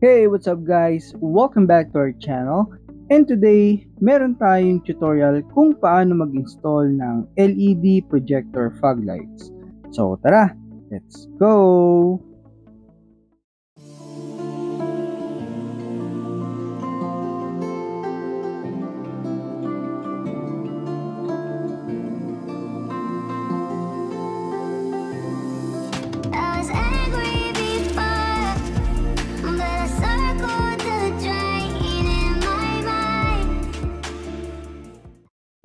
Hey, what's up guys? Welcome back to our channel. And today, meron tayong tutorial kung paano mag-install ng LED projector fog lights. So tara, let's go!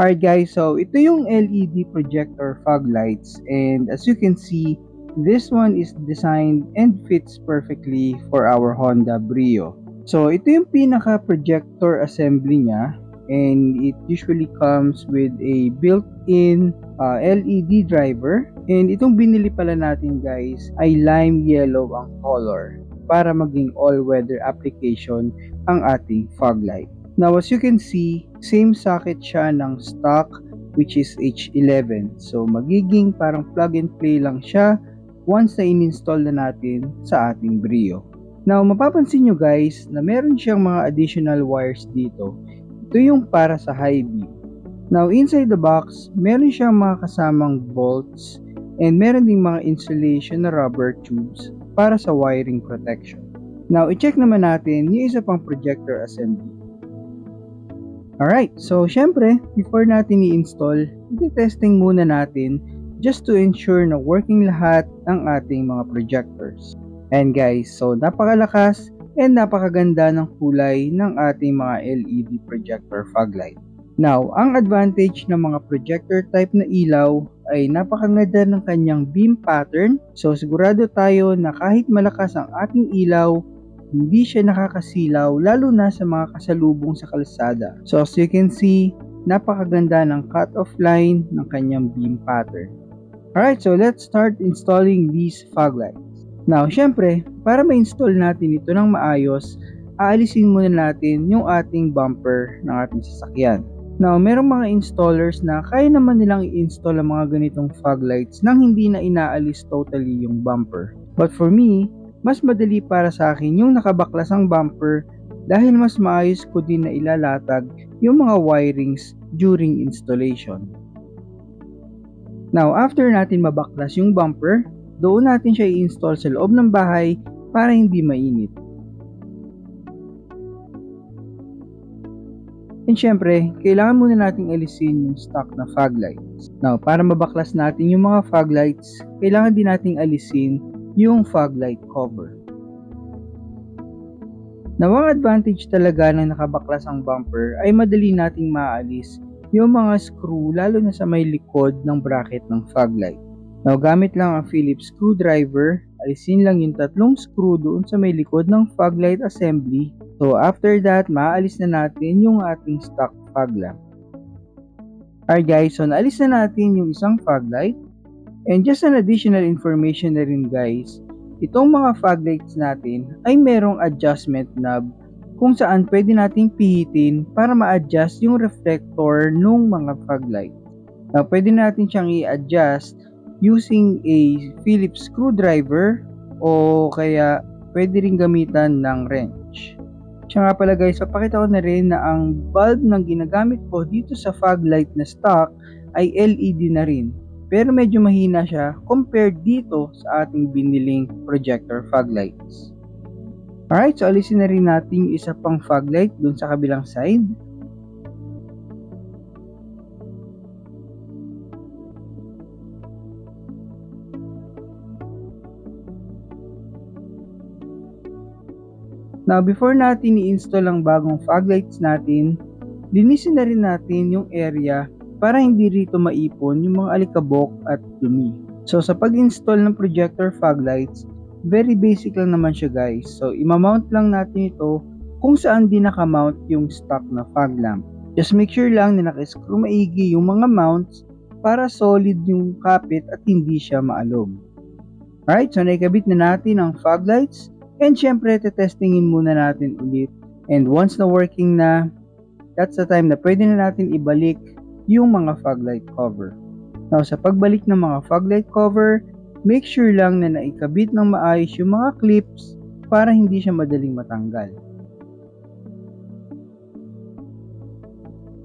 Alright guys, so ito yung LED projector fog lights, and as you can see, this one is designed and fits perfectly for our Honda Brio. So ito yung pinaka projector assembly niya, and it usually comes with a built-in LED driver, and itong binili pala natin guys ay lime yellow ang color para maging all-weather application ang ating fog light. Now, as you can see, same socket siya ng stock, which is H11. So, magiging parang plug and play lang siya once na in-install na natin sa ating Brio. Now, mapapansin nyo guys na meron siyang mga additional wires dito. Ito yung para sa high beam. Now, inside the box, meron siyang mga kasamang bolts and meron ding mga insulation na rubber tubes para sa wiring protection. Now, i-check naman natin yung isa pang projector assembly. Alright, so syempre, before natin i-install, i-testing muna natin just to ensure na working lahat ng ating mga projectors. And guys, so napakalakas and napakaganda ng kulay ng ating mga LED projector fog light. Now, ang advantage ng mga projector type na ilaw ay napakaganda ng kanyang beam pattern. So sigurado tayo na kahit malakas ang ating ilaw, hindi siya nakakasilaw lalo na sa mga kasalubong sa kalsada. So as you can see, napakaganda ng cut-off line ng kanyang beam pattern. Alright, so let's start installing these fog lights. Now, syempre, para ma-install natin ito ng maayos, aalisin muna natin yung ating bumper ng ating sasakyan. Now, merong mga installers na kaya naman nilang i-install ang mga ganitong fog lights nang hindi na inaalis totally yung bumper. But for me, mas madali para sa akin yung nakabaklas ang bumper dahil mas maayos ko din na ilalatag yung mga wirings during installation. Now, after natin mabaklas yung bumper, doon natin siya i-install sa loob ng bahay para hindi mainit. And syempre, kailangan muna nating alisin yung stock na fog lights. Now, para mabaklas natin yung mga fog lights, kailangan din nating alisin yung fog light cover. Now, ang advantage talaga ng nakabaklas ang bumper ay madali nating maalis yung mga screw lalo na sa may likod ng bracket ng fog light. Now, gamit lang ang Phillips screwdriver, alisin lang yung tatlong screw doon sa may likod ng fog light assembly. So, after that, maaalis na natin yung ating stock fog lamp. Alright guys, so naalis na natin yung isang fog light. And just an additional information na rin guys, itong mga fog lights natin ay merong adjustment knob kung saan pwede nating pihitin para ma-adjust yung reflector ng mga fog light. Now, pwede natin siyang i-adjust using a Phillips screwdriver o kaya pwede rin gamitan ng wrench. Siya nga pala guys, papakita ko na rin na ang bulb ng ginagamit ko dito sa fog light na stock ay LED na rin. Pero medyo mahina siya compared dito sa ating biniling projector fog lights. Alright, so alisin na rin natin yung isa pang fog light dun sa kabilang side. Now, before natin i-install ang bagong fog lights natin, linisin na rin natin yung area para hindi rito maipon yung mga alikabok at dumi. So, sa pag-install ng projector fog lights, very basic lang naman siya guys. So, imamount lang natin ito kung saan din nakamount yung stock na fog lamp. Just make sure lang na naka-screw maigi yung mga mounts para solid yung kapit at hindi siya maalog. Alright, so naikabit na natin ang fog lights and syempre, testingin muna natin ulit. And once na working na, that's the time na pwede na natin ibalik yung mga fog light cover. Now, sa pagbalik ng mga fog light cover, make sure lang na naikabit ng maayos yung mga clips para hindi siya madaling matanggal.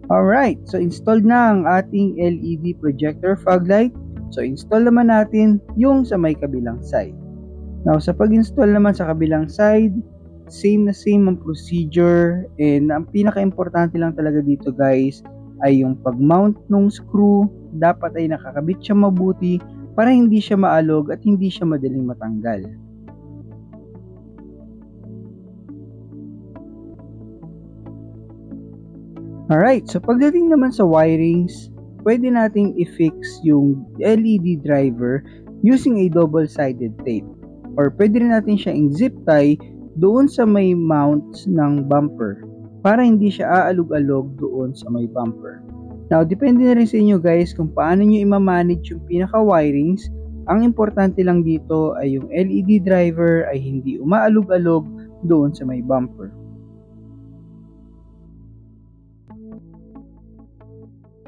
Alright, so installed na ang ating LED projector fog light. So install naman natin yung sa may kabilang side. Now sa pag-install naman sa kabilang side, same ang procedure, and ang pinaka-importante lang talaga dito guys ay yung pag-mount ng screw. Dapat ay nakakabit siya mabuti para hindi siya maalog at hindi siya madaling matanggal. Alright, so pagdating naman sa wirings, pwede nating i-fix yung LED driver using a double-sided tape. Or pwede rin natin siya i-zip tie doon sa may mounts ng bumper para hindi siya aalog-alog doon sa may bumper. Now, depende na rin sa inyo guys kung paano nyo i-manage yung pinaka-wirings. Ang importante lang dito ay yung LED driver ay hindi umaalog-alog doon sa may bumper.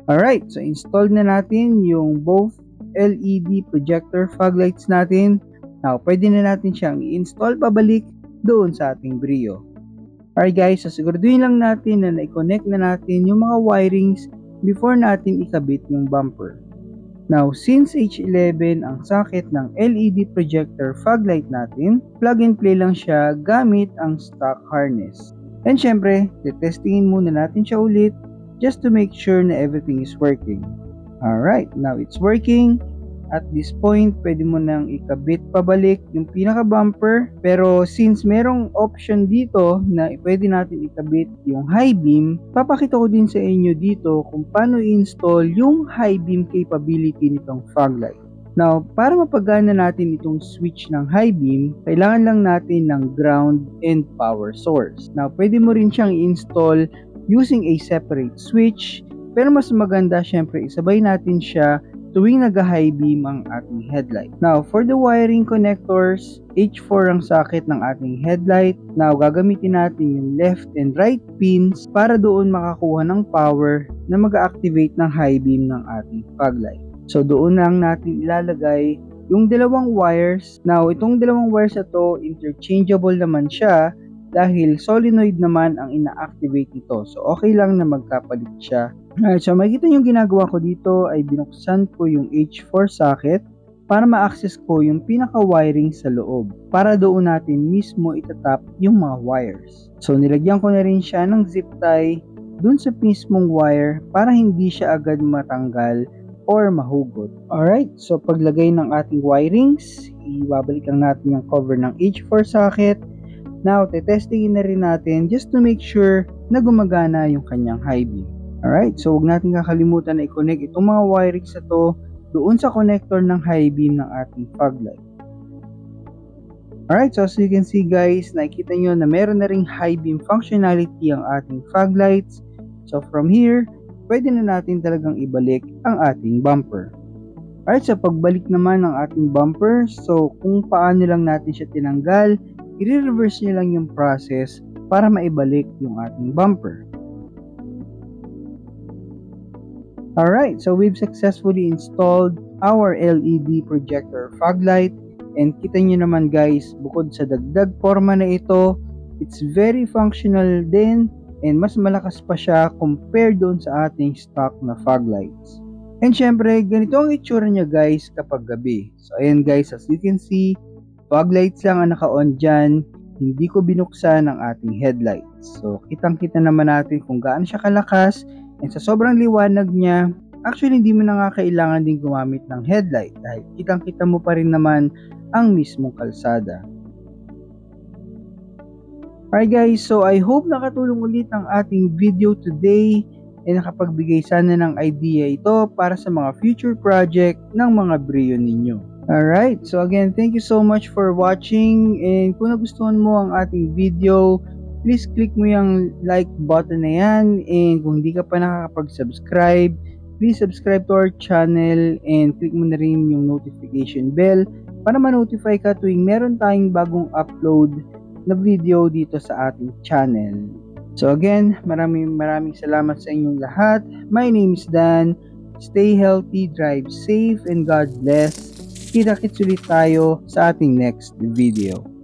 Alright, so installed na natin yung both LED projector fog lights natin. Now, pwede na natin siyang i-install pabalik doon sa ating Brio. Alright guys, so siguraduhin lang natin na na-connect na natin yung mga wirings before natin ikabit yung bumper. Now, since H11 ang socket ng LED projector fog light natin, plug and play lang siya gamit ang stock harness. And syempre, testingin muna natin siya ulit just to make sure na everything is working. Alright, now it's working. At this point, pwede mo nang ikabit pabalik yung pinaka-bumper. Pero since merong option dito na pwede natin ikabit yung high beam, papakita ko din sa inyo dito kung paano i-install yung high beam capability nitong fog light. Now, para mapagana natin itong switch ng high beam, kailangan lang natin ng ground and power source. Now, pwede mo rin siyang i-install using a separate switch, pero mas maganda syempre isabay natin siya tuwing nag-high beam ang ating headlight. Now, for the wiring connectors, H4 ang socket ng ating headlight. Now, gagamitin natin yung left and right pins para doon makakuha ng power na mag-activate ng high beam ng ating fog light. So, doon lang natin ilalagay yung dalawang wires. Now, itong dalawang wires na to, interchangeable naman siya dahil solenoid naman ang ina-activate nito. So, okay lang na magkapalit siya. Alright, so makikita nyo yung ginagawa ko dito ay binuksan ko yung H4 socket para ma-access ko yung pinaka-wiring sa loob. Para doon natin mismo itatap yung mga wires. So, nilagyan ko na rin siya ng zip tie dun sa mismong wire para hindi siya agad matanggal or mahugot. Alright, so paglagay ng ating wirings, ibabalik lang natin yung cover ng H4 socket. Now, testingin na rin natin just to make sure na gumagana yung kanyang high beam. Alright, so huwag natin kakalimutan na i-connect itong mga wirings na to doon sa connector ng high beam ng ating fog light. Alright, so as you can see guys, nakikita nyo na meron na ring high beam functionality ang ating fog lights. So from here, pwede na natin talagang ibalik ang ating bumper. Alright, so pagbalik naman ng ating bumper, so kung paano lang natin siya tinanggal, i-reverse nyo lang yung process para maibalik yung ating bumper. Alright, so we've successfully installed our LED projector fog light, and kita nyo naman guys, bukod sa dagdag forma na ito, it's very functional din and mas malakas pa siya compared doon sa ating stock na fog lights. And syempre, ganito ang itsura niya guys kapag gabi. So ayan guys, as you can see, fog lights lang ang naka-on dyan, hindi ko binuksan ang ating headlights. So kitang-kita naman natin kung gaano siya kalakas. And sa sobrang liwanag niya, actually hindi mo na nga kailangan din gumamit ng headlight dahil kitang-kita mo pa rin naman ang mismong kalsada. Alright guys, so I hope nakatulong ulit ang ating video today and nakapagbigay sana ng idea ito para sa mga future project ng mga Brio ninyo. Alright, so again, thank you so much for watching, and kung nagustuhan mo ang ating video, please click mo yung like button na yan, and kung hindi ka pa nakakapag-subscribe, please subscribe to our channel and click mo na rin yung notification bell para ma-notify ka tuwing meron tayong bagong upload na video dito sa ating channel. So again, maraming salamat sa inyong lahat. My name is Dan. Stay healthy, drive safe, and God bless. Kita-kits ulit tayo sa ating next video.